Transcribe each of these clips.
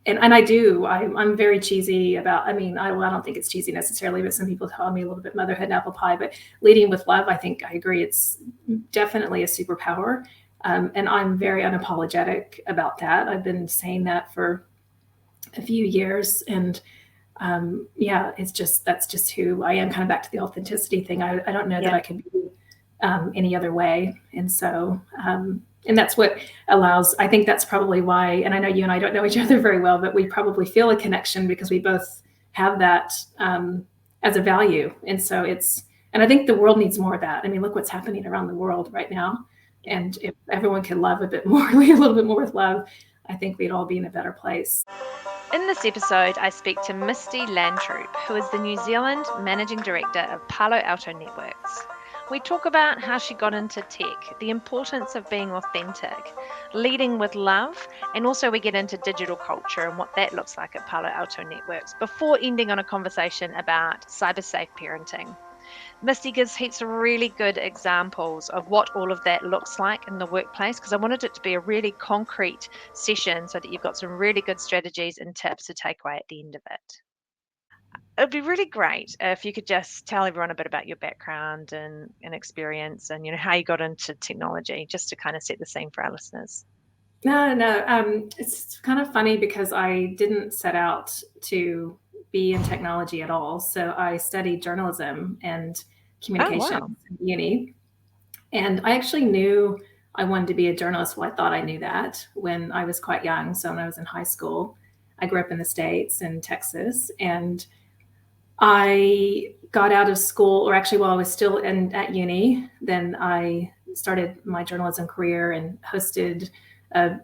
and I do, I'm very cheesy about, I mean, I don't think it's cheesy necessarily, but some people call me a little bit motherhood and apple pie, but leading with love, I think I agree. It's definitely a superpower. And I'm very unapologetic about that. I've been saying that for a few years. And yeah, that's just who I am, kind of back to the authenticity thing. I don't know that I could be any other way. And so, and that's what allows, I think that's probably why, and I know you and I don't know each other very well, but we probably feel a connection because we both have that as a value. And so and I think the world needs more of that. I mean, look what's happening around the world right now. And if everyone could love a bit more, lead a little bit more with love, I think we'd all be in a better place. In this episode, I speak to Misti Landtroop, who is the New Zealand Managing Director of Palo Alto Networks. We talk about how she got into tech, the importance of being authentic, leading with love, and also we get into digital culture and what that looks like at Palo Alto Networks, before ending on a conversation about cyber-safe parenting. Misti gives heaps of really good examples of what all of that looks like in the workplace, because I wanted it to be a really concrete session so that you've got some really good strategies and tips to take away at the end of it. It would be really great if you could just tell everyone a bit about your background and experience and, how you got into technology, just to kind of set the scene for our listeners. No. It's kind of funny because I didn't set out to be in technology at all. So I studied journalism and communication at uni. And I actually knew I wanted to be a journalist. Well, I thought I knew that when I was quite young. So when I was in high school, I grew up in the States in Texas, and I got out of school, or actually while I was still at uni, then I started my journalism career and hosted a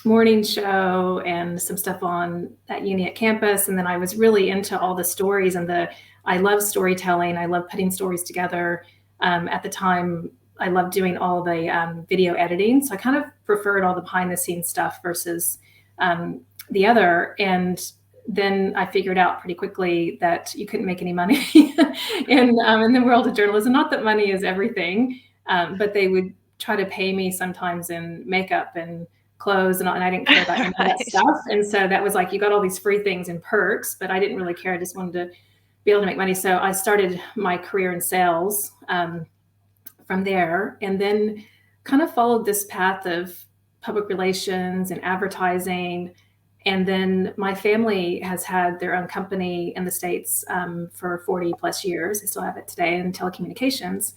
morning show and some stuff on at uni at campus. And then I was really into all the stories I love storytelling. I love putting stories together. At the time, I loved doing all the video editing. So I kind of preferred all the behind the scenes stuff versus the other. And then I figured out pretty quickly that you couldn't make any money in the world of journalism. Not that money is everything, but they would try to pay me sometimes in makeup and clothes, and I didn't care about any of that stuff. And so that was like, you got all these free things and perks, but I didn't really care. I just wanted to be able to make money. So I started my career in sales from there, and then kind of followed this path of public relations and advertising. And then my family has had their own company in the States for 40 plus years. They still have it today in telecommunications.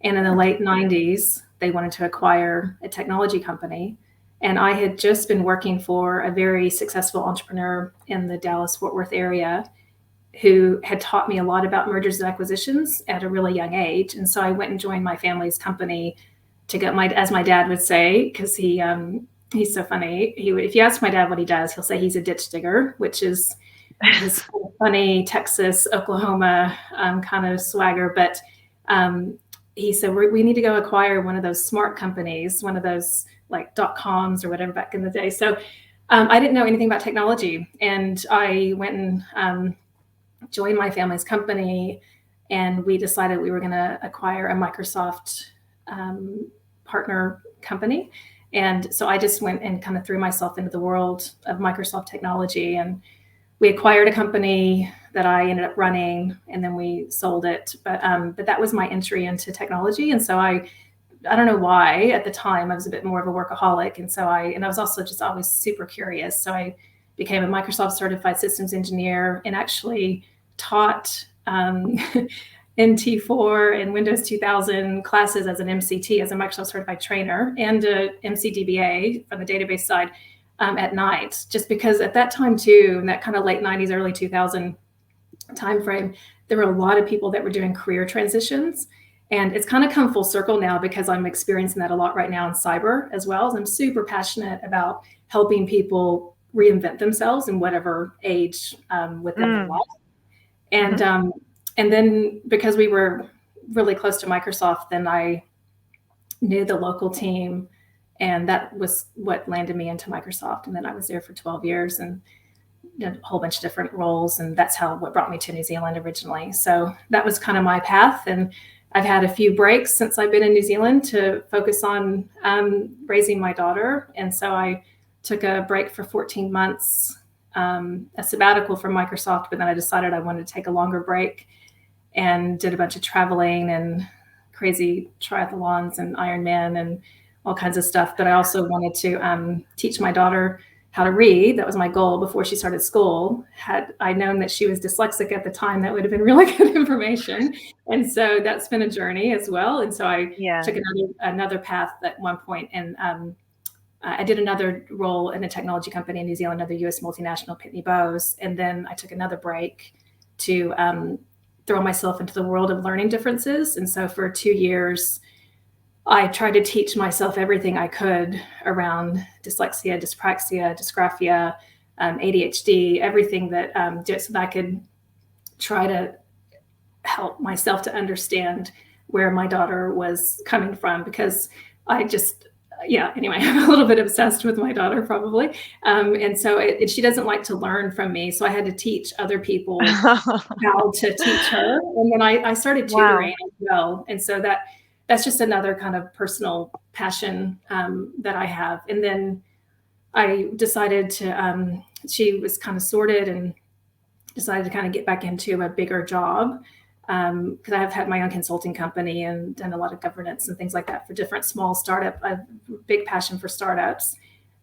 And in the late 90s, they wanted to acquire a technology company. And I had just been working for a very successful entrepreneur in the Dallas-Fort Worth area who had taught me a lot about mergers and acquisitions at a really young age. And so I went and joined my family's company to get as my dad would say, because he's so funny. If you ask my dad what he does, he'll say he's a ditch digger, which is this funny Texas, Oklahoma kind of swagger. But he said, we need to go acquire one of those smart companies, one of those like .coms or whatever back in the day. So I didn't know anything about technology. And I went and joined my family's company, and we decided we were going to acquire a Microsoft partner company. And so I just went and kind of threw myself into the world of Microsoft technology, and we acquired a company that I ended up running, and then we sold it. But that was my entry into technology. And so I don't know why at the time I was a bit more of a workaholic. And so I was also just always super curious. So I became a Microsoft certified systems engineer and actually taught NT4 and Windows 2000 classes as an MCT, as a Microsoft certified trainer, and a MCDBA from the database side at night, just because at that time too, in that kind of late 90s, early 2000 timeframe, there were a lot of people that were doing career transitions. And it's kind of come full circle now because I'm experiencing that a lot right now in cyber as well. As I'm super passionate about helping people reinvent themselves in whatever age within their life. And then because we were really close to Microsoft, then I knew the local team, and that was what landed me into Microsoft. And then I was there for 12 years and did a whole bunch of different roles. And that's what brought me to New Zealand originally. So that was kind of my path. And I've had a few breaks since I've been in New Zealand to focus on raising my daughter. And so I took a break for 14 months, a sabbatical from Microsoft, but then I decided I wanted to take a longer break and did a bunch of traveling and crazy triathlons and Ironman and all kinds of stuff. But I also wanted to teach my daughter how to read. That was my goal before she started school. Had I known that she was dyslexic at the time, that would have been really good information. And so that's been a journey as well. And so I took another path at one point, and I did another role in a technology company in New Zealand, another US multinational, Pitney Bowes. And then I took another break to throw myself into the world of learning differences. And so for 2 years, I tried to teach myself everything I could around dyslexia, dyspraxia, dysgraphia, ADHD, everything that so that I could try to help myself to understand where my daughter was coming from, because I just, anyway, I'm a little bit obsessed with my daughter probably. And so she doesn't like to learn from me. So I had to teach other people how to teach her. And then I started tutoring as well. And so that's just another kind of personal passion that I have. And then I decided to, she was kind of sorted, and decided to kind of get back into a bigger job, because I've had my own consulting company and done a lot of governance and things like that for different small startup. I have a big passion for startups.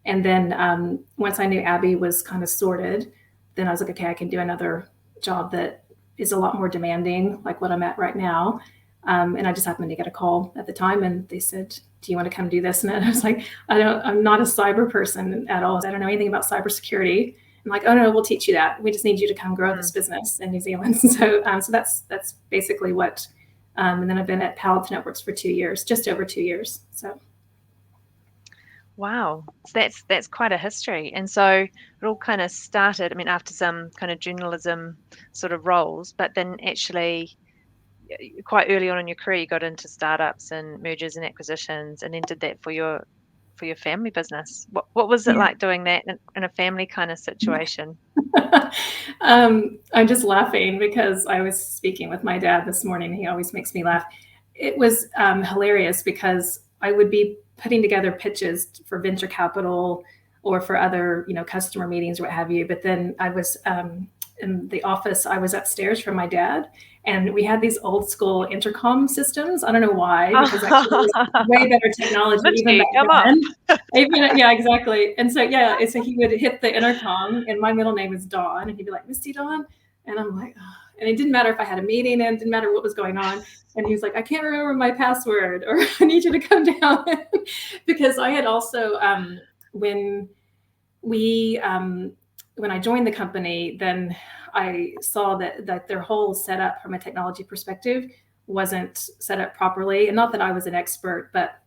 And then once I knew Abby was kind of sorted, then I was like, okay, I can do another job that is a lot more demanding, like what I'm at right now. And I just happened to get a call at the time, and they said, do you want to come do this? And I was like, I'm not a cyber person at all. I don't know anything about cybersecurity. I'm like, oh no, we'll teach you that. We just need you to come grow this business in New Zealand. So that's basically what. And then I've been at Palo Alto Networks for 2 years, just over 2 years. So. Wow, that's quite a history. And so it all kind of started, I mean, after some kind of journalism sort of roles, but then actually quite early on in your career, you got into startups and mergers and acquisitions, and then did that for your family business. What was it like doing that in a family kind of situation? I'm just laughing because I was speaking with my dad this morning. He always makes me laugh. It was hilarious because I would be putting together pitches for venture capital or for other, customer meetings or what have you. But then I was in the office, I was upstairs from my dad, and we had these old school intercom systems. I don't know why, because actually it was way better technology even back then. Yeah, exactly. And so, so he would hit the intercom, and my middle name is Dawn, and he'd be like, Misty Dawn. And I'm like, oh. And it didn't matter if I had a meeting, and it didn't matter what was going on. And he was like, I can't remember my password, or I need you to come down. Because I had also, when I joined the company, then I saw that their whole setup from a technology perspective wasn't set up properly. And not that I was an expert, but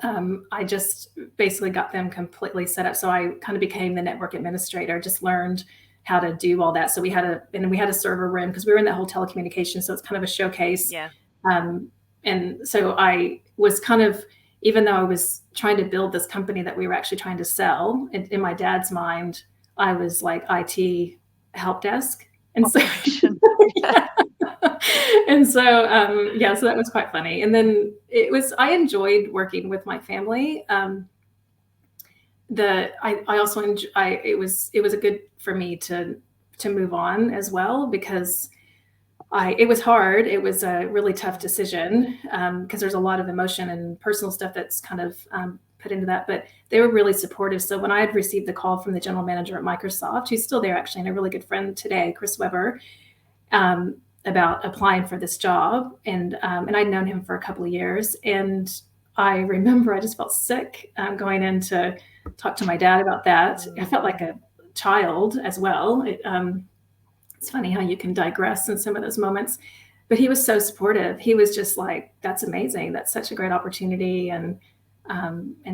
I just basically got them completely set up. So I kind of became the network administrator, just learned how to do all that. So we had a server room because we were in that whole telecommunications. So it's kind of a showcase. Yeah. And so I was kind of, even though I was trying to build this company that we were actually trying to sell, in my dad's mind, I was like IT help desk. And so, and so, so that was quite funny. And then I enjoyed working with my family. I also it was a good for me to move on as well, because it was hard. It was a really tough decision because there's a lot of emotion and personal stuff that's kind of put into that, but they were really supportive. So when I had received the call from the general manager at Microsoft, who's still there actually, and a really good friend today, Chris Weber, about applying for this job, and I'd known him for a couple of years, and I remember I just felt sick going in to talk to my dad about that. I felt like a child as well. It's funny how you can digress in some of those moments, but he was so supportive. He was just like, "That's amazing. That's such a great opportunity." And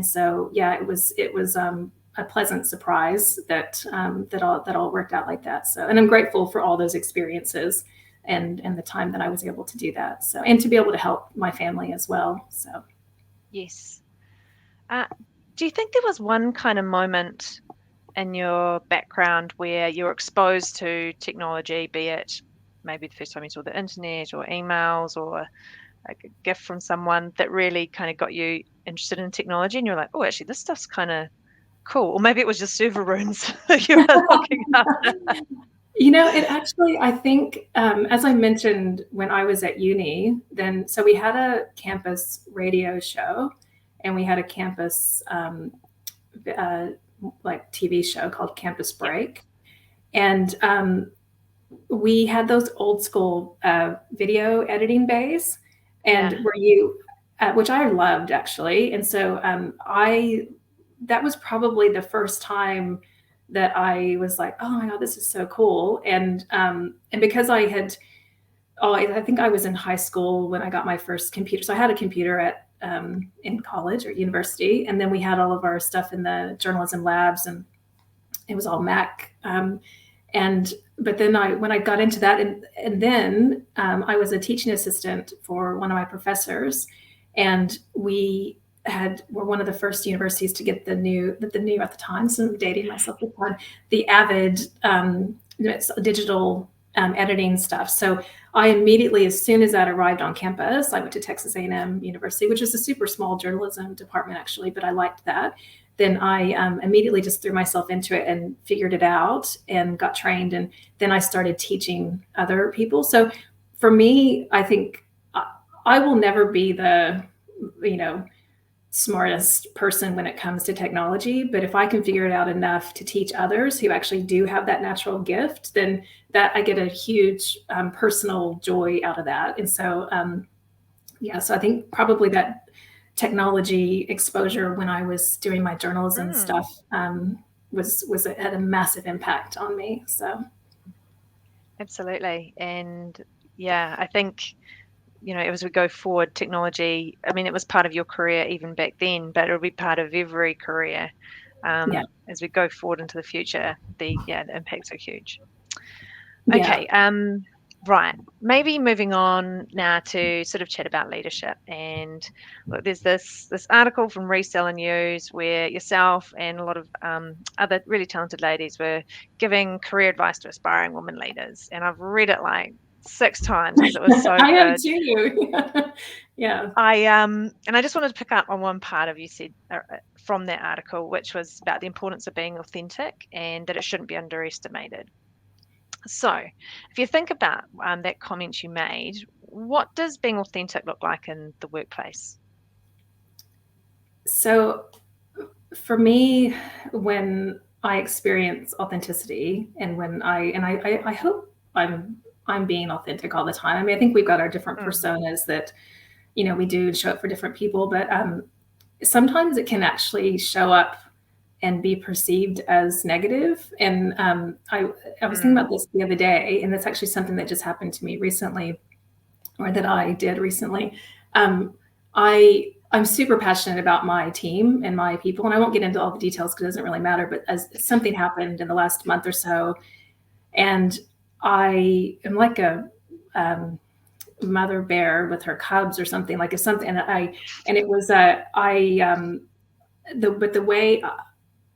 so, it was a pleasant surprise that all worked out like that. So, and I'm grateful for all those experiences and the time that I was able to do that. So, and to be able to help my family as well. So, yes. Do you think there was one kind of moment in your background where you were exposed to technology, be it maybe the first time you saw the internet or emails or a gift from someone, that really kind of got you interested in technology, and you're like, oh, actually this stuff's kind of Cool. Or maybe it was just server rooms you were looking after. It actually, I think, as I mentioned, when I was at uni, so we had a campus radio show, and we had a campus like TV show called Campus Break. And we had those old school video editing bays, and which I loved actually. And so that was probably the first time that I was like, oh my God, this is so cool. And because I think I was in high school when I got my first computer. So I had a computer in college or university, and then we had all of our stuff in the journalism labs, and it was all Mac. But then when I got into that, and then I was a teaching assistant for one of my professors, and we're one of the first universities to get the new at the time, so I'm dating myself with time, the Avid digital editing stuff. So I immediately, as soon as that arrived on campus, I went to Texas A&M University, which is a super small journalism department actually, but I liked that. Then I immediately just threw myself into it and figured it out and got trained. And then I started teaching other people. So for me, I think I will never be the, smartest person when it comes to technology. But if I can figure it out enough to teach others who actually do have that natural gift, then that I get a huge personal joy out of that. And so, so I think probably that technology exposure when I was doing my journalism stuff had a massive impact on me. So absolutely. And I think as we go forward, technology, I mean, it was part of your career even back then, but it'll be part of every career as we go forward into the future. The impacts are huge. Okay. Right. Maybe moving on now to sort of chat about leadership. And look, there's this article from Resell News where yourself and a lot of other really talented ladies were giving career advice to aspiring women leaders. And I've read it like 6 times because it was so I good. am too. Yeah. And I just wanted to pick up on one part of you said from that article, which was about the importance of being authentic and that it shouldn't be underestimated. So if you think about that comment you made, what does being authentic look like in the workplace? So for me, when I experience authenticity and when I hope I'm being authentic all the time. I mean, I think we've got our different personas that, we do show up for different people, but sometimes it can actually show up and be perceived as negative. And I was thinking about this the other day, and it's actually something that just happened to me recently, or that I did recently. I'm super passionate about my team and my people, and I won't get into all the details because it doesn't really matter, but as something happened in the last month or so, and I am like a mother bear with her cubs or something, like if something, and it was but the way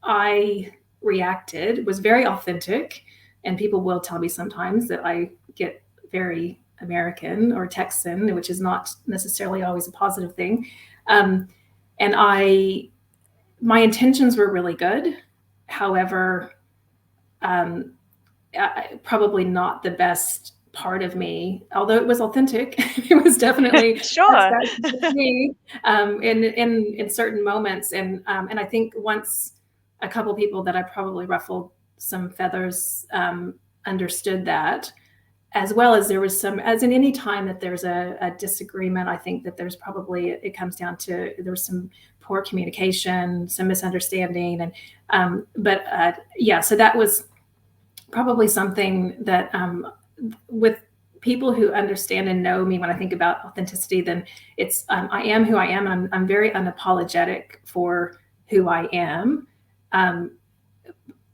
I reacted was very authentic, and people will tell me sometimes that I get very American or Texan, which is not necessarily always a positive thing. And my intentions were really good. However, probably not the best part of me, although it was authentic. It was definitely sure me in certain moments. And I think once a couple people that I probably ruffled some feathers understood that, as well as there was as in any time that there's a disagreement, I think that there's probably, it comes down to, there was some poor communication, some misunderstanding. And, so that was probably something that with people who understand and know me, when I think about authenticity, then it's, I am who I am. And I'm very unapologetic for who I am.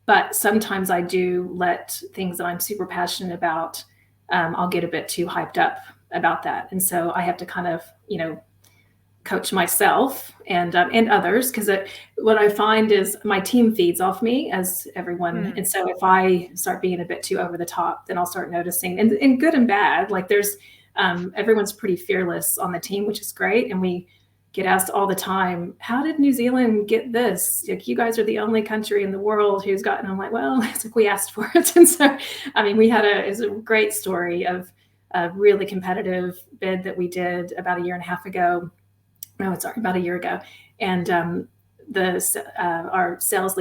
But sometimes I do let things that I'm super passionate about, I'll get a bit too hyped up about that. And so I have to kind of, coach myself and others, because what I find is my team feeds off me, as everyone. And so if I start being a bit too over the top, then I'll start noticing, and good and bad, like there's everyone's pretty fearless on the team, which is great. And we get asked all the time, how did New Zealand get this? Like, you guys are the only country in the world who's gotten, I'm like, well, it's like we asked for it. And so, I mean, it's a great story of a really competitive bid that we did about a year and a half ago. No, it's about a year ago. And our sales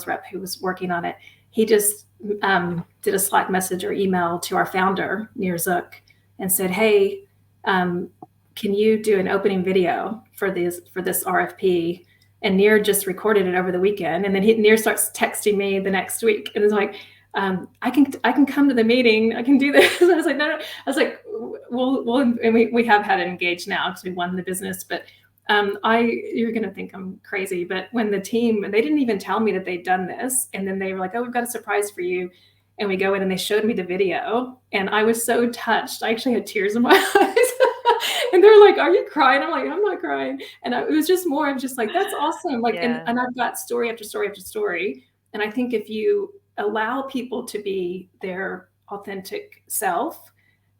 rep who was working on it, he just did a Slack message or email to our founder, Nir Zook, and said, hey, can you do an opening video for this RFP? And Nir just recorded it over the weekend. And then Nir starts texting me the next week and is like, I can come to the meeting. I can do this. And I was like, no. I was like, well, and we have had it engaged now because we won the business, but you're going to think I'm crazy, but when the team, and they didn't even tell me that they'd done this. And then they were like, oh, we've got a surprise for you. And we go in and they showed me the video and I was so touched. I actually had tears in my eyes and they're like, are you crying? I'm like, I'm not crying. And it was just more of just like, that's awesome. Like, and I've got story after story after story. And I think if you allow people to be their authentic self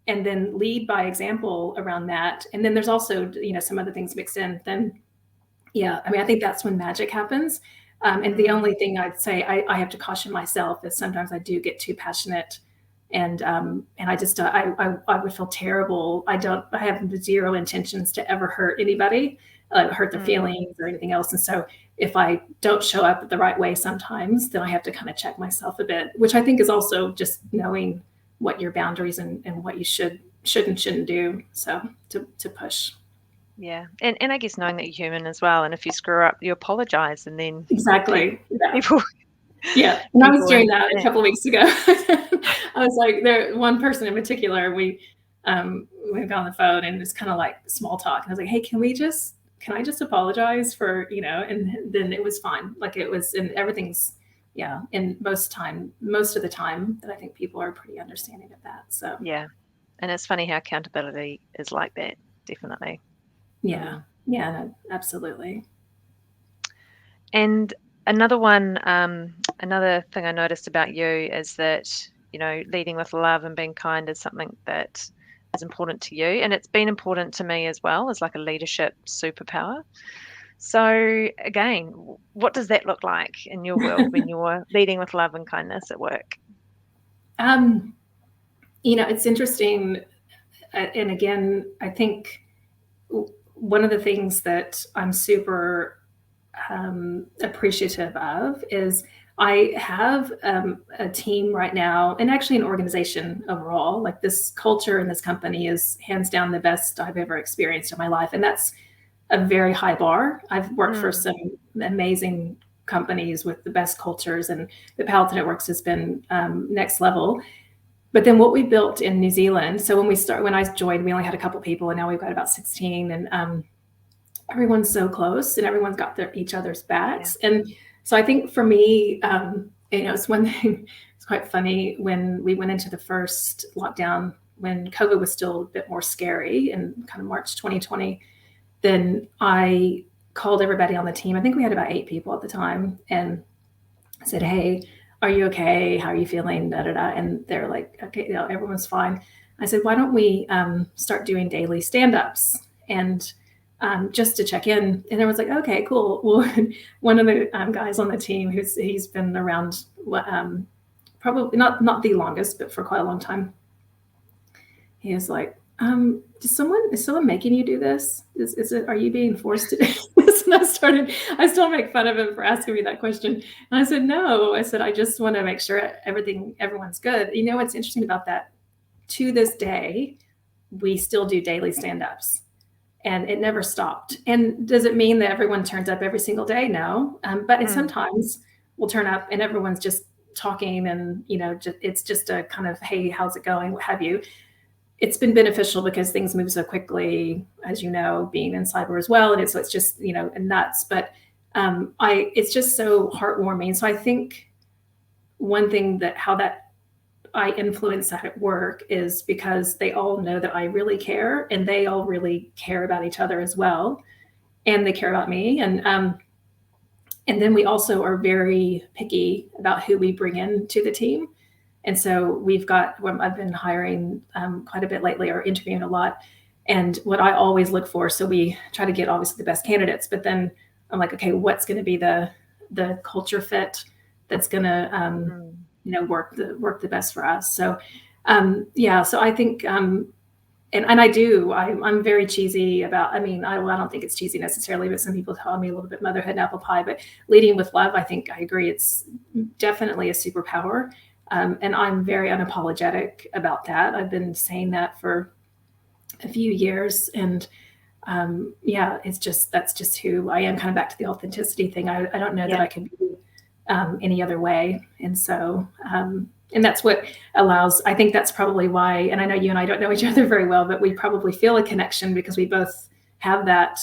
and then lead by example around that. And then there's also, some other things mixed in, then I mean, I think that's when magic happens. And the only thing I'd say I have to caution myself is sometimes I do get too passionate and I just, I would feel terrible. I have zero intentions to ever hurt anybody, hurt their feelings or anything else. And so if I don't show up the right way sometimes, then I have to kind of check myself a bit, which I think is also just knowing what your boundaries and what you should and shouldn't do. So to push. Yeah. And I guess knowing that you're human as well. And if you screw up, you apologize and then exactly. People And I was doing that a couple of weeks ago. I was like, one person in particular, we got on the phone and it's kind of like small talk. And I was like, hey, can I just apologize for, and then it was fine. Like it was, and everything's, and most of the time that I think people are pretty understanding of that. So, yeah. And it's funny how accountability is like that. Definitely. Yeah. Yeah, no, absolutely. And another thing I noticed about you is that, leading with love and being kind is something that is important to you. And it's been important to me as well as like a leadership superpower. So again, what does that look like in your world when you're leading with love and kindness at work? It's interesting. And again, I think one of the things that I'm super appreciative of is I have a team right now, and actually an organization overall. Like this culture in this company is hands down the best I've ever experienced in my life. And that's a very high bar. I've worked for some amazing companies with the best cultures, and the Palo Alto Networks has been next level. But then what we built in New Zealand, so when I joined, we only had a couple people, and now we've got about 16, and everyone's so close, and everyone's got each other's backs. Yeah. And so I think for me, it's one thing. It's quite funny when we went into the first lockdown when COVID was still a bit more scary in kind of March 2020. Then I called everybody on the team. I think we had about 8 people at the time, and I said, hey, are you okay? How are you feeling? Da, da, da. And they're like, okay, everyone's fine. I said, why don't we start doing daily stand-ups and just to check in? And everyone's like, okay, cool. Well, one of the guys on the team he's been around probably not the longest, but for quite a long time. He was like, is someone making you do this? Are you being forced to do this? And I still make fun of him for asking me that question. And I said, no. I said, I just want to make sure everyone's good. What's interesting about that? To this day, we still do daily stand-ups, and it never stopped. And does it mean that everyone turns up every single day? No. But sometimes we'll turn up and everyone's just talking, and it's just a kind of, hey, how's it going? What have you? It's been beneficial because things move so quickly, as you know, being in cyber as well. And so it's just, nuts, but it's just so heartwarming. So I think one thing how I influence that at work is because they all know that I really care, and they all really care about each other as well. And they care about me. And then we also are very picky about who we bring in to the team. And so I've been hiring quite a bit lately, or interviewing a lot. And what I always look for, so we try to get obviously the best candidates, but then I'm like, okay, what's going to be the culture fit that's going to work the best for us. So so I think and I do. I'm very cheesy about. I mean, I don't think it's cheesy necessarily, but some people call me a little bit motherhood and apple pie. But leading with love, I think I agree. It's definitely a superpower, and I'm very unapologetic about that. I've been saying that for a few years, and it's just that's just who I am. Kind of back to the authenticity thing. I don't know that I can be any other way, and so. And that's what allows, I think that's probably why, and I know you and I don't know each other very well, but we probably feel a connection because we both have that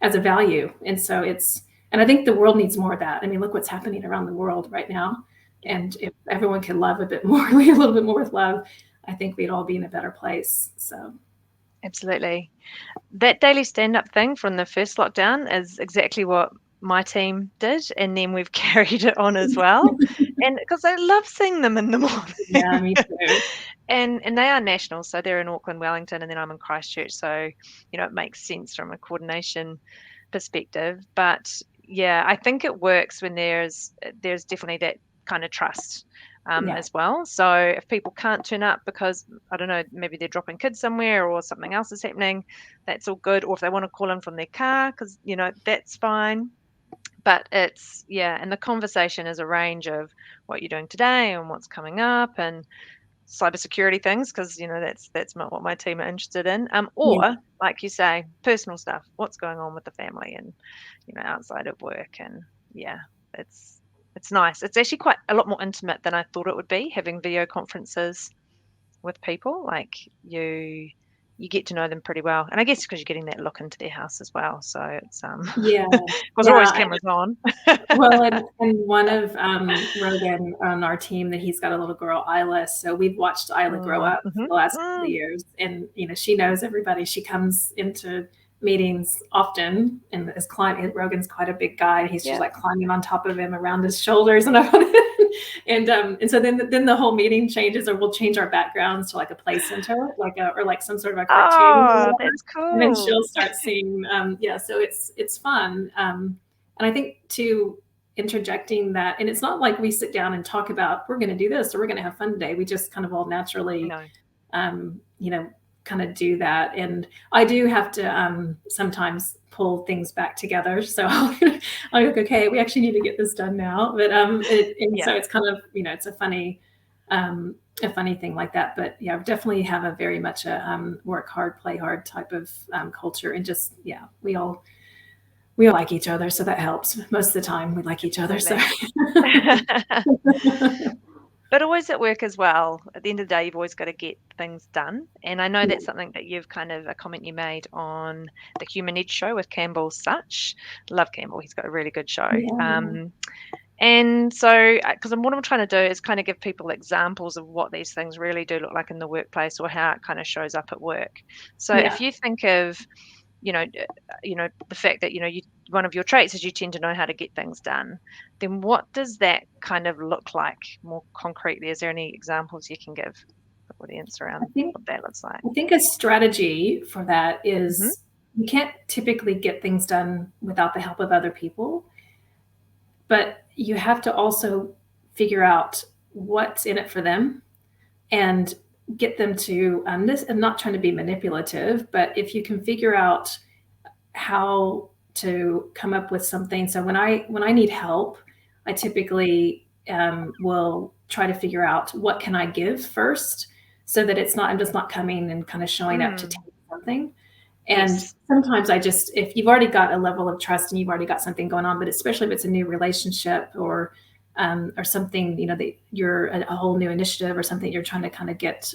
as a value. And so and I think the world needs more of that. I mean, look what's happening around the world right now. And if everyone could love a bit more, lead a little bit more with love, I think we'd all be in a better place. So. Absolutely. That daily stand-up thing from the first lockdown is exactly what my team did, and then we've carried it on as well. And because I love seeing them in the morning. Yeah, me too. And they are national, so they're in Auckland, Wellington, and then I'm in Christchurch. So, it makes sense from a coordination perspective. But yeah, I think it works when there's definitely that kind of trust as well. So if people can't turn up because, I don't know, maybe they're dropping kids somewhere or something else is happening, that's all good. Or if they want to call in from their car, because, that's fine. But it's, and the conversation is a range of what you're doing today and what's coming up and cybersecurity things, because that's not what my team are interested in. Or like you say, personal stuff, what's going on with the family and outside of work. And it's nice. It's actually quite a lot more intimate than I thought it would be, having video conferences with people. Like you get to know them pretty well, and I guess because you're getting that look into their house as well. So it's because always cameras on. Well, and one of Rogan on our team, that he's got a little girl, Isla. So we've watched Isla grow up for the last couple of years, and she knows everybody. She comes into meetings often, and as Rogan's quite a big guy, and he's just like climbing on top of him around his shoulders, and and so then the whole meeting changes, or we'll change our backgrounds to like a play center, like some sort of a cartoon. Oh, that's cool. And then she'll start seeing, so it's fun. And I think too, interjecting that, and it's not like we sit down and talk about, we're going to do this or we're going to have fun today. We just kind of all naturally, kind of do that. And I do have to sometimes pull things back together. So I'm like, okay, we actually need to get this done now. But so it's kind of, it's a funny thing like that. But definitely have a very much a work hard, play hard type of culture. And just, we all like each other. So that helps. Most of the time we like each other. So. But always at work as well. At the end of the day, you've always got to get things done. And I know that's something that you've kind of, a comment you made on the Human Edge show with Campbell Such. Love Campbell. He's got a really good show. Yeah. And so, because what I'm trying to do is kind of give people examples of what these things really do look like in the workplace, or how it kind of shows up at work. So if you think of, the fact that, one of your traits is you tend to know how to get things done, then what does that kind of look like more concretely? Is there any examples you can give the audience around what that looks like? I think a strategy for that is you can't typically get things done without the help of other people, but you have to also figure out what's in it for them and get them to this. I'm not trying to be manipulative, but if you can figure out how to come up with something. So when I need help, I typically will try to figure out what can I give first, so that I'm just not coming and kind of showing up to take something. And sometimes if you've already got a level of trust and you've already got something going on, but especially if it's a new relationship or something, that you're a whole new initiative or something you're trying to kind of get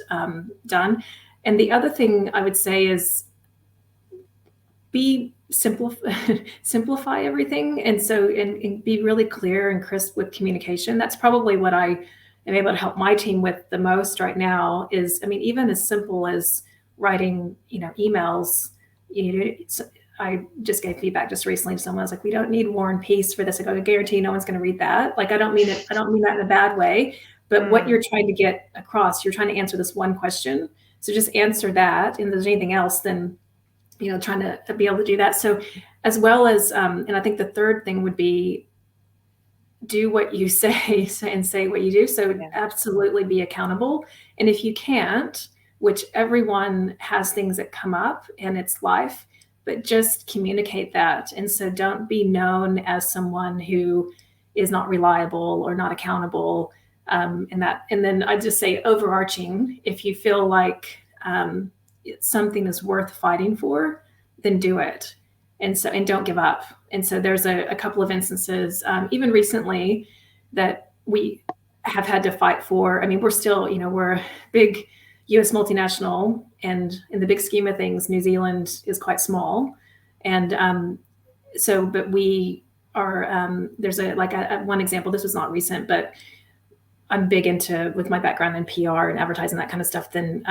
done. And the other thing I would say is simplify everything. And so, and be really clear and crisp with communication. That's probably what I am able to help my team with the most right now is, even as simple as writing, emails. I just gave feedback just recently to someone. I was like, we don't need War and Peace for this. I go, I guarantee no one's going to read that. Like, I don't mean that in a bad way, but what you're trying to get across, you're trying to answer this one question. So just answer that. And if there's anything else, then, trying to be able to do that. So as well as, and I think the third thing would be do what you say and say what you do. So absolutely be accountable. And if you can't, which everyone has things that come up and it's life, but just communicate that. And so don't be known as someone who is not reliable or not accountable. And then I just say overarching, if you feel like something is worth fighting for, then do it. And don't give up. And so there's a couple of instances, even recently, that we have had to fight for. I mean, we're still, we're a big US multinational, and in the big scheme of things, New Zealand is quite small. And but we are, there's one example, this was not recent, but I'm big into, with my background in PR and advertising, that kind of stuff, then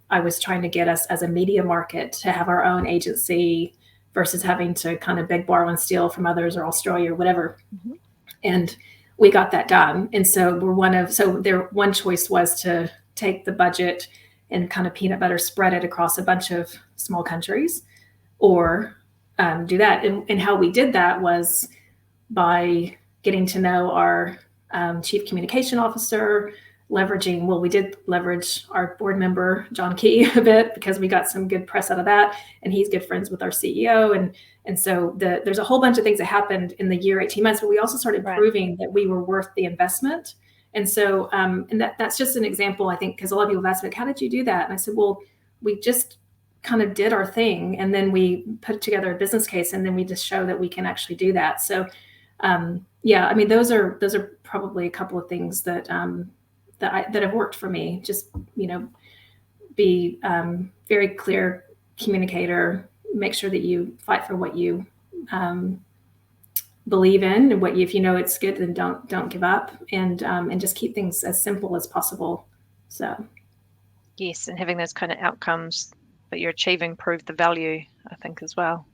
I was trying to get us as a media market to have our own agency versus having to kind of beg, borrow, and steal from others or Australia or whatever. Mm-hmm. And we got that done. And so one choice was to take the budget and kind of peanut butter spread it across a bunch of small countries, or do that. And how we did that was by getting to know our chief communication officer, we did leverage our board member, John Key, a bit, because we got some good press out of that. And he's good friends with our CEO. And so there's a whole bunch of things that happened in the year, 18 months, but we also started proving that we were worth the investment. And so, that's just an example, I think, because a lot of people have asked me, how did you do that? And I said, well, we just kind of did our thing. And then we put together a business case, and then we just show that we can actually do that. So, I mean, those are probably a couple of things that have worked for me. Just, be very clear communicator, make sure that you fight for what you believe in, and if you know it's good, then don't give up, and just keep things as simple as possible. So yes, and having those kind of outcomes that you're achieving prove the value, I think, as well.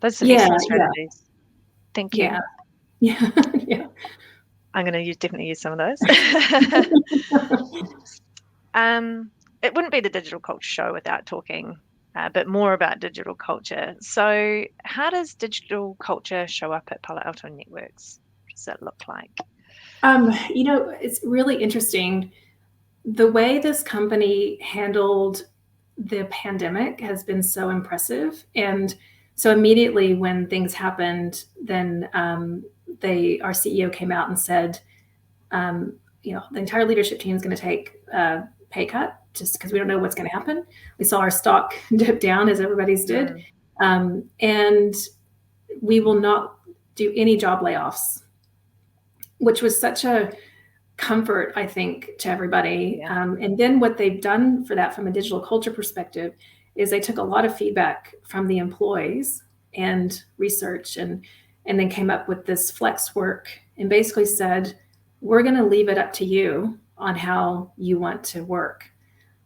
Those are the strategies. Thank you. Yeah. I'm going to definitely use some of those. It wouldn't be the Digital Culture Show without talking a bit more about digital culture. So how does digital culture show up at Palo Alto Networks? What does that look like? It's really interesting. The way this company handled the pandemic has been so impressive. And so immediately when things happened, then our CEO came out and said, the entire leadership team is going to take a pay cut just because we don't know what's going to happen. We saw our stock dip down, as everybody's did. And we will not do any job layoffs, which was such a comfort, I think, to everybody. And then what they've done for that from a digital culture perspective is they took a lot of feedback from the employees and research, and then came up with this flex work, and basically said, we're going to leave it up to you on how you want to work.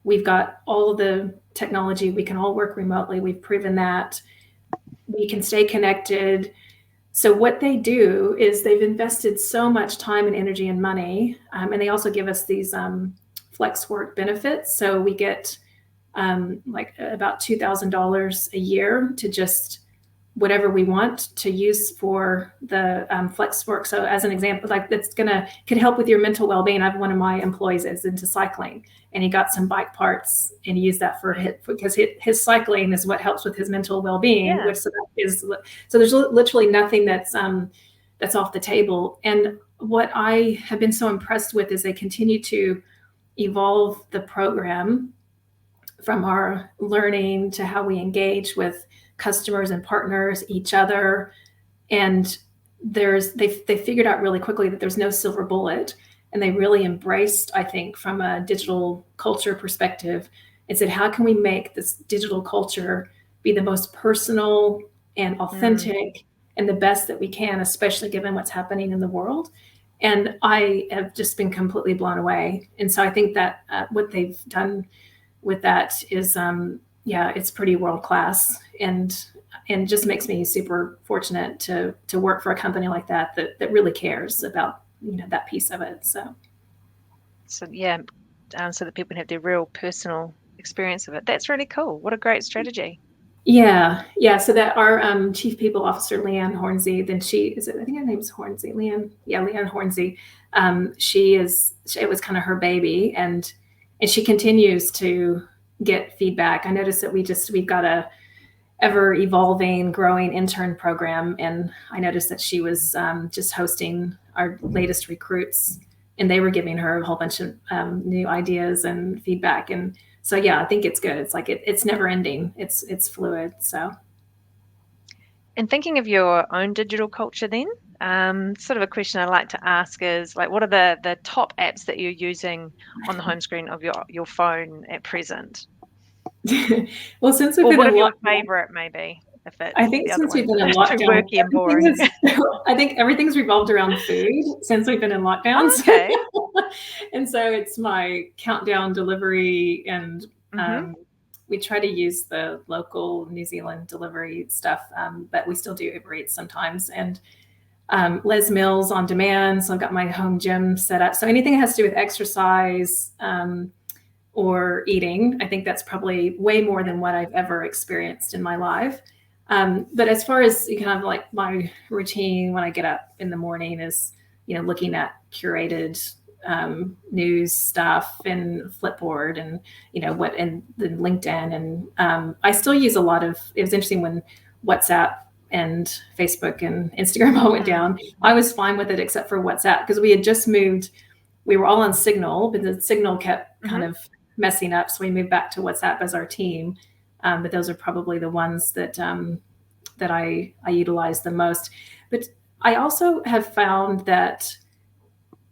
We've got all of the technology. We can all work remotely. We've proven that. We can stay connected. So what they do is they've invested so much time and energy and money, and they also give us these flex work benefits. So we get about $2,000 a year to just whatever we want to use for the flex work. So as an example, could help with your mental well-being. I have one of my employees is into cycling, and he got some bike parts and he used that because his cycling is what helps with his mental well-being. So there's literally nothing that's off the table. And what I have been so impressed with is they continue to evolve the program from our learning to how we engage with customers and partners, each other. And they figured out really quickly that there's no silver bullet. And they really embraced, I think, from a digital culture perspective, and said, how can we make this digital culture be the most personal and authentic and the best that we can, especially given what's happening in the world? And I have just been completely blown away. And so I think that what they've done with that is, it's pretty world-class, and just makes me super fortunate to work for a company like that really cares about, that piece of it. So that people have their real personal experience of it. That's really cool. What a great strategy. Yeah. So that our chief people officer, Leanne Hornsey, then I think her name's Hornsey, Leanne Hornsey. It was kind of her baby, and she continues to get feedback. I noticed that we've got a ever evolving, growing intern program, and I noticed that she was just hosting our latest recruits, and they were giving her a whole bunch of new ideas and feedback. And so, yeah, I think it's good. It's like it's never ending. It's fluid. So, and thinking of your own digital culture, then sort of a question I like to ask is like, what are the top apps that you're using on the home screen of your phone at present? well, since we've Or been what in of your lockdown, favorite maybe, if it's I think the other since we've one been in too lockdown, worky and boring. I think everything's revolved around food since we've been in lockdowns. Okay. And so it's my countdown delivery, and we try to use the local New Zealand delivery stuff, but we still do Uber Eats sometimes. And Les Mills on demand. So I've got my home gym set up. So anything that has to do with exercise or eating, I think that's probably way more than what I've ever experienced in my life. But as far as kind of like my routine when I get up in the morning is, looking at curated news stuff and Flipboard and, and then LinkedIn. And I still use a lot of, it was interesting when WhatsApp and Facebook and Instagram all went down. I was fine with it except for WhatsApp because we had just moved. We were all on Signal, but the Signal kept kind of messing up. So we moved back to WhatsApp as our team. But those are probably the ones that I utilize the most. But I also have found that,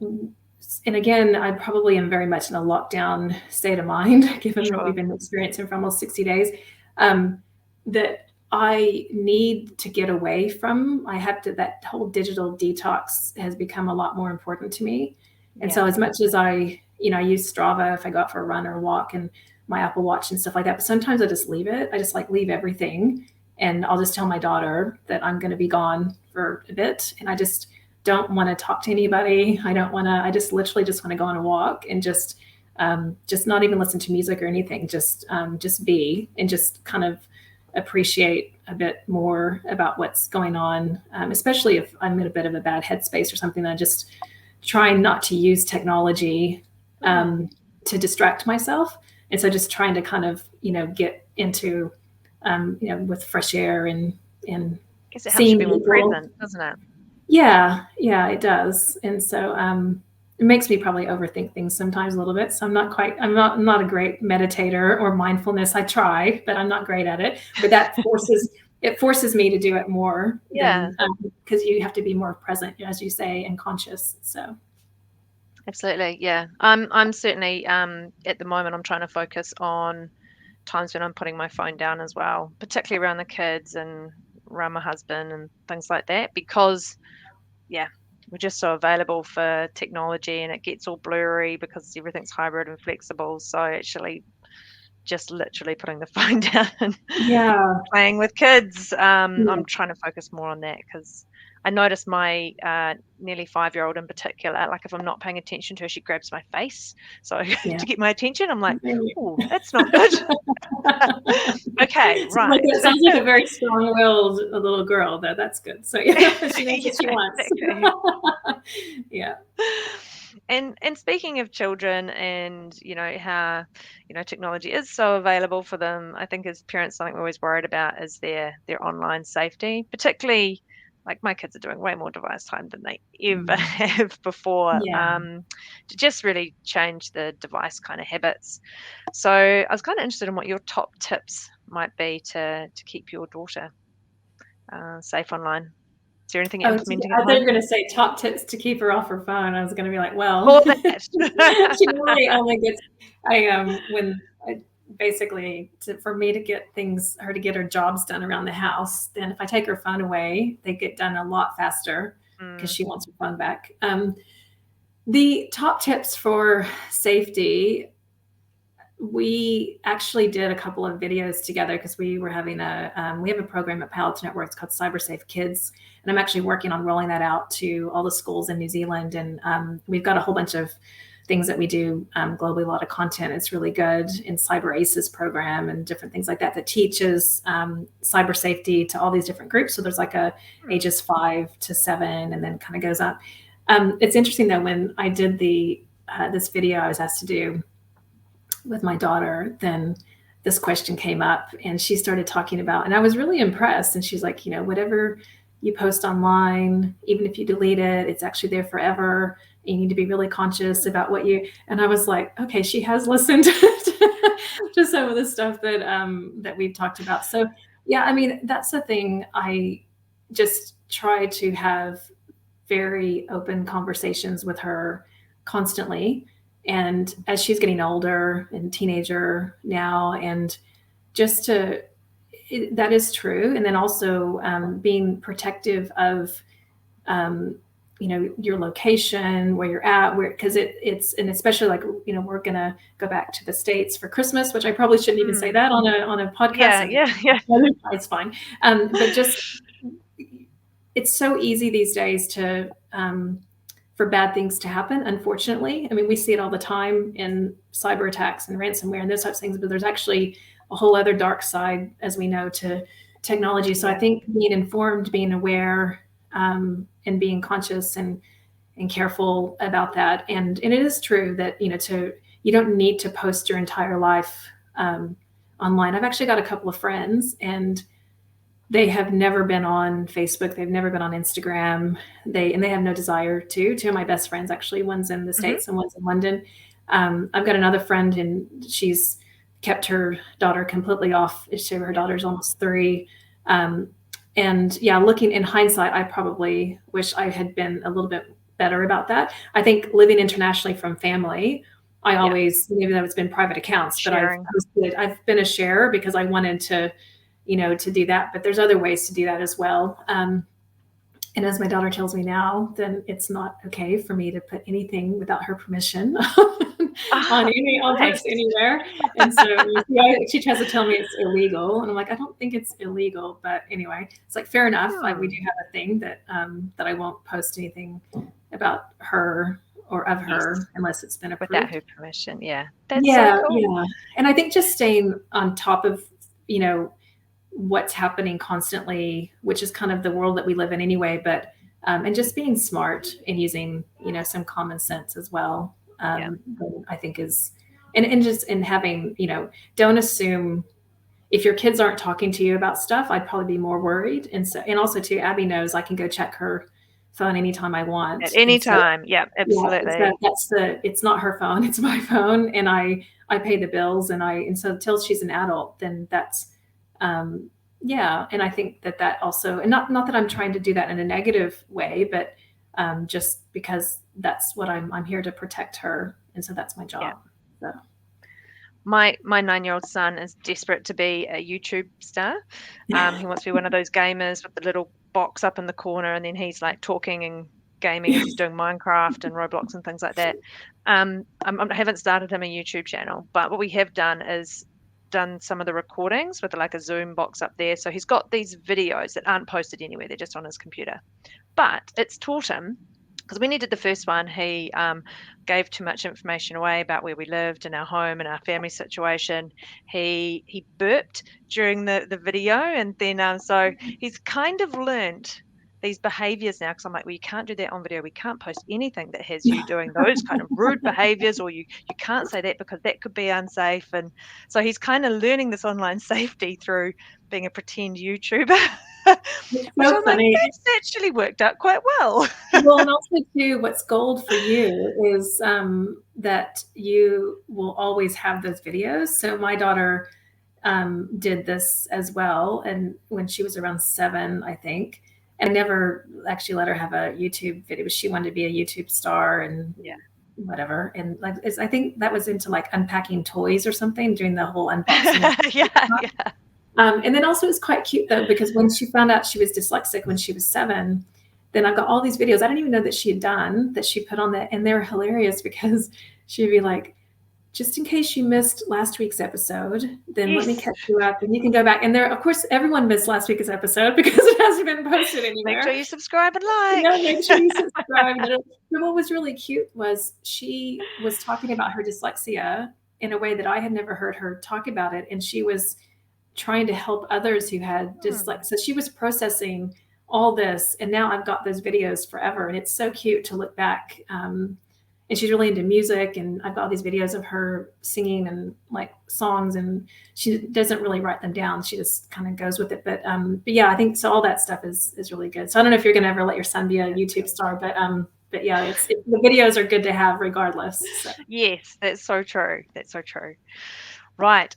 and again, I probably am very much in a lockdown state of mind, given what we've been experiencing for almost 60 days, that I need to get away from. That whole digital detox has become a lot more important to me. And so as much as I use Strava if I go out for a run or a walk and my Apple Watch and stuff like that, but sometimes I just leave it. I just leave everything. And I'll just tell my daughter that I'm going to be gone for a bit. And I just don't want to talk to anybody. I just literally just want to go on a walk and just not even listen to music or anything. Just be and just kind of appreciate a bit more about what's going on, especially if I'm in a bit of a bad headspace or something. I just try not to use technology to distract myself. And so just trying to kind of, get into, with fresh air and guess it helps you be more present, doesn't it? Yeah, it does. And so it makes me probably overthink things sometimes a little bit. So I'm not a great meditator or mindfulness. I try, but I'm not great at it. But that forces me to do it more. Yeah. Because you have to be more present, as you say, and conscious. So. Absolutely. Yeah. I'm certainly at the moment I'm trying to focus on times when I'm putting my phone down as well, particularly around the kids and around my husband and things like that, because we're just so available for technology and it gets all blurry because everything's hybrid and flexible. So actually just literally putting the phone down and playing with kids. I'm trying to focus more on that because I notice my nearly 5-year-old in particular, like if I'm not paying attention to her, she grabs my face. So to get my attention, I'm like, oh, that's not good. Okay, right. It sounds like a very strong-willed little girl, though. That's good. So she knows what she wants. Exactly. Yeah. And speaking of children and, how, technology is so available for them, I think as parents, something we're always worried about is their online safety, particularly like my kids are doing way more device time than they ever have before, to just really change the device kind of habits. So I was kind of interested in what your top tips might be to keep your daughter safe online. Is there anything you're implementing at the moment? I thought you were going to say top tips to keep her off her phone. I was going to be like, well, more than that. She really only gets, for me to get her to get her jobs done around the house, then if I take her phone away, they get done a lot faster because she wants her phone back. The top tips for safety, we actually did a couple of videos together because we were having we have a program at Palo Alto Networks called Cyber Safe Kids. And I'm actually working on rolling that out to all the schools in New Zealand. And we've got a whole bunch of things that we do globally, a lot of content. It's really good in Cyber ACEs program and different things like that teaches cyber safety to all these different groups. So there's like a ages 5 to 7 and then kind of goes up. It's interesting though, when I did this video I was asked to do with my daughter, then this question came up and she started talking about, and I was really impressed. And she's like, whatever you post online, even if you delete it, it's actually there forever. You need to be really conscious about and I was like, okay, she has listened to some of the stuff that we've talked about. So yeah, I mean, that's the thing. I just try to have very open conversations with her constantly. And as she's getting older and teenager now, and that is true. And then also being protective of, your location, where you're at, because and especially like, we're going to go back to the States for Christmas, which I probably shouldn't even say that on a podcast. Yeah. It's fine. But just, it's so easy these days for bad things to happen, unfortunately. I mean, we see it all the time in cyber attacks and ransomware and those types of things, but there's actually a whole other dark side, as we know, to technology. So I think being informed, being aware, and being conscious and careful about that. And it is true that, you don't need to post your entire life online. I've actually got a couple of friends, and they have never been on Facebook. They've never been on Instagram. They have no desire to. Two of my best friends, actually, one's in the States and one's in London. I've got another friend, and she's kept her daughter completely off. Her daughter's almost 3. And yeah, looking in hindsight, I probably wish I had been a little bit better about that. I think living internationally from family, I always, maybe that it's been private accounts, Sharing. but I've been a sharer because I wanted to, to do that, but there's other ways to do that as well. And as my daughter tells me now, then it's not okay for me to put anything without her permission on post anywhere. And so she tries to tell me it's illegal, and I'm like, I don't think it's illegal, but anyway, it's like, fair enough. We do have a thing that I won't post anything about her or of her unless it's been approved without her permission. Yeah, that's so cool. Yeah, and I think just staying on top of what's happening constantly, which is kind of the world that we live in anyway, but and just being smart and using some common sense as well, I think is, and just in having, don't assume if your kids aren't talking to you about stuff. I'd probably be more worried. And also too, Abby knows I can go check her phone anytime I want, at any time. Absolutely. It's not her phone, it's my phone, and I pay the bills, and so until she's an adult, then that's and I think that also, and not that I'm trying to do that in a negative way, but just because that's what I'm here to protect her, and so that's my job. So. My 9-year-old son is desperate to be a YouTube star. He wants to be one of those gamers with the little box up in the corner, and then he's like talking and gaming as he's doing Minecraft and Roblox and things like that. I haven't started him a YouTube channel, but what we have done is done some of the recordings with like a Zoom box up there. So he's got these videos that aren't posted anywhere. They're just on his computer. But it's taught him, because when he did the first one, he gave too much information away about where we lived and our home and our family situation. He burped during the video, and then so he's kind of learned these behaviors now, because I'm like, well, you can't do that on video. We can't post anything that has you doing those kind of rude behaviors, or you can't say that because that could be unsafe. And so he's kind of learning this online safety through being a pretend YouTuber. Which so funny. Like, that's actually worked out quite well. Well, and also too, what's gold for you is that you will always have those videos. So my daughter did this as well, and when she was around 7, I think. And I never actually let her have a YouTube video. She wanted to be a YouTube star and whatever. And like, I think that was into like unpacking toys or something, doing the whole unboxing. And then also it's quite cute though, because when she found out she was dyslexic when she was 7, then I've got all these videos I didn't even know that she had done, that she put on that. And they were hilarious, because she'd be like, just in case you missed last week's episode, then let me Yes. catch you up and you can go back. And there, of course, everyone missed last week's episode because it hasn't been posted anywhere. Make sure you subscribe and like. Yeah, make sure you subscribe. But what was really cute was she was talking about her dyslexia in a way that I had never heard her talk about it. And she was trying to help others who had dyslexia. So she was processing all this. And now I've got those videos forever. And it's so cute to look back. And she's really into music, and I've got all these videos of her singing and like songs, and she doesn't really write them down. She just kind of goes with it. But yeah, I think so. All that stuff is really good. So I don't know if you're going to ever let your son be a YouTube star, but yeah, the videos are good to have regardless. So. Yes, that's so true. That's so true. Right.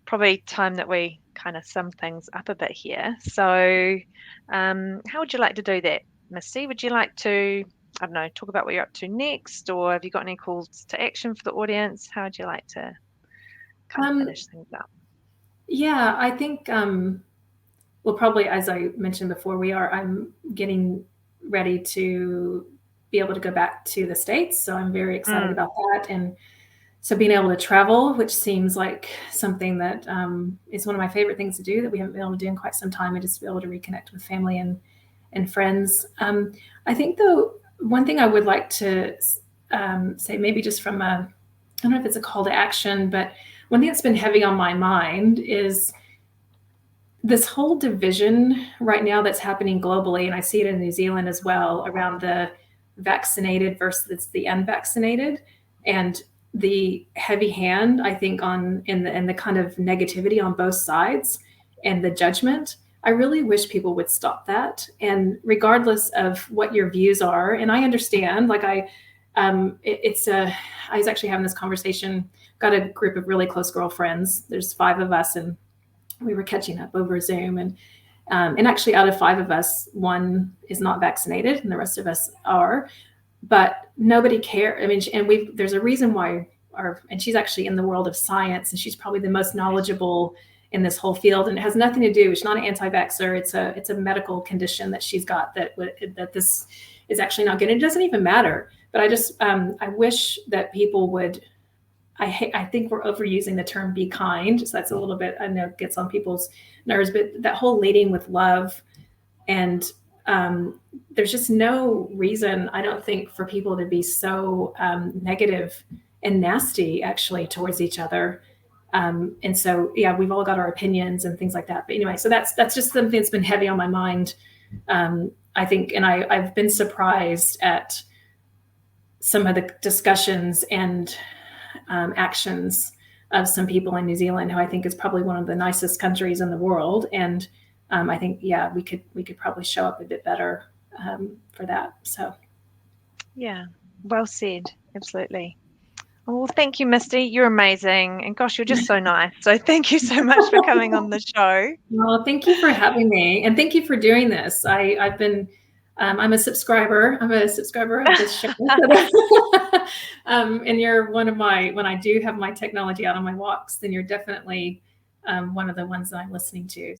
Probably time that we kind of sum things up a bit here. So how would you like to do that, Misty? Would you like to, I don't know, talk about what you're up to next, or have you got any calls to action for the audience? How would you like to kind of finish things up? Yeah, I think, well, probably as I mentioned before, I'm getting ready to be able to go back to the States. So I'm very excited about that. And so being able to travel, which seems like something that is one of my favorite things to do that we haven't been able to do in quite some time, and just be able to reconnect with family and friends. I think, though, one thing I would like to say, maybe just from I don't know if it's a call to action, but one thing that's been heavy on my mind is this whole division right now that's happening globally, and I see it in New Zealand as well, around the vaccinated versus the unvaccinated, and the heavy hand, I think, in the kind of negativity on both sides and the judgment. I really wish people would stop that. And regardless of what your views are, and I understand, like I was actually having this conversation, got a group of really close girlfriends. There's 5 of us, and we were catching up over Zoom. And actually out of 5 of us, 1 is not vaccinated and the rest of us are, but nobody cares. I mean, and there's a reason why and she's actually in the world of science, and she's probably the most knowledgeable in this whole field, and it has nothing to do. She's not an anti-vaxxer. It's a medical condition that she's got that this is actually not good. It doesn't even matter. But I wish that people would. I think we're overusing the term "be kind." So that's a little bit, I know, gets on people's nerves. But that whole leading with love, and there's just no reason, I don't think, for people to be so negative and nasty actually towards each other. And so, yeah, we've all got our opinions and things like that. But anyway, so that's just something that's been heavy on my mind, I think. And I've been surprised at some of the discussions and actions of some people in New Zealand, who I think is probably one of the nicest countries in the world. And I think, yeah, we could probably show up a bit better for that. So, yeah, well said. Absolutely. Well, thank you, Misty. You're amazing. And gosh, you're just so nice. So thank you so much for coming on the show. Well, thank you for having me. And thank you for doing this. I've been, I'm a subscriber. I'm a subscriber of this show. And you're one of when I do have my technology out on my walks, then you're definitely one of the ones that I'm listening to.